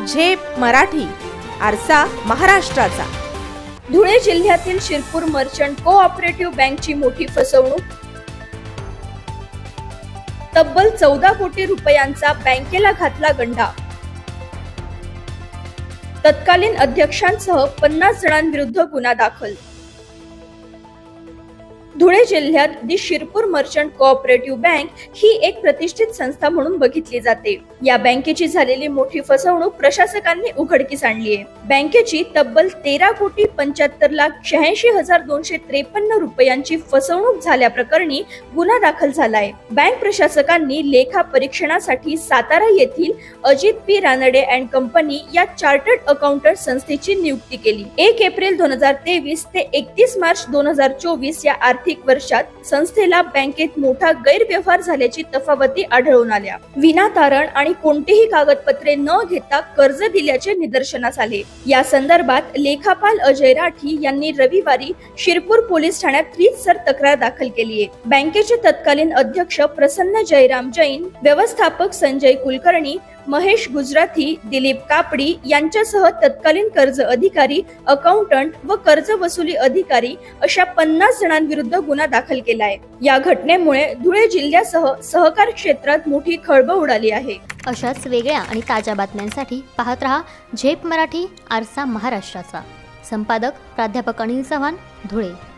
झेप मराठी, आरसा महाराष्ट्राचा। धुळे जिल्ह्यातील शिरपूर मर्चंट कोऑपरेटिव्ह बँकची मोठी फसवणूक। तब्बल 14 कोटी रुपयांचा बँकेला घातला गंडा। तत्कालीन अध्यक्षांसह 50 जणांविरुद्ध गुन्हा दाखल। धुळे जिल्ह्यात दी शिरपूर मर्चंट कोऑपरेटिव्ह बँक ही एक प्रतिष्ठित संस्था म्हणून बघितली जाते। या बँकेची झालेली मोठी फसवणूक प्रशासकांनी उघडकीस आणली आहे। बँकेची तब्बल 13 कोटी 75,86,253 रुपयांची फसवणूक झाल्या प्रकरणी गुन्हा दाखल झालाय। बँक प्रशासकांनी लेखा परीक्षणासाठी सातारा येथील Ajit P Ranade and company या चार्टर्ड अकाउंटंट संस्थेची नियुक्ती केली। 1 एप्रिल 2023 ते 31 मार्च 2024 या आर्थिक वर्षात संस्थेला बँकेत मोठा गैरव्यवहार झाल्याची तफावती आढळून आल्या। विनातारण आणि कोणतेही कागदपत्रे न घेता कर्ज दिल्याचे निदर्शनास आले। या संदर्भात लेखापाल अजय राठी यांनी रविवारी शिरपूर पोलीस ठाण्यात रीतसर तक्रार दाखल केली आहे। बँकेचे तत्कालीन अध्यक्ष प्रसन्न जयराम जैन, व्यवस्थापक संजय कुलकर्णी, महेश गुजराती, दिलीप कापडी यांच्यासह तत्कालीन कर्ज अधिकारी, अकाउंटंट व कर्ज वसुली अधिकारी अशा 50 जणांविरुद्ध गुन्हा दाखल केला आहे। या घटनेमुळे धुळे जिल्ह्यासह सहकार क्षेत्रात मोठी खळबळ उडाली आहे। अशाच वेगळ्या आणि ताज्या बातम्यांसाठी पाहत रहा झेप मराठी, आरसा महाराष्ट्राचा। संपादक प्राध्यापक अनिल चव्हाण, धुळे।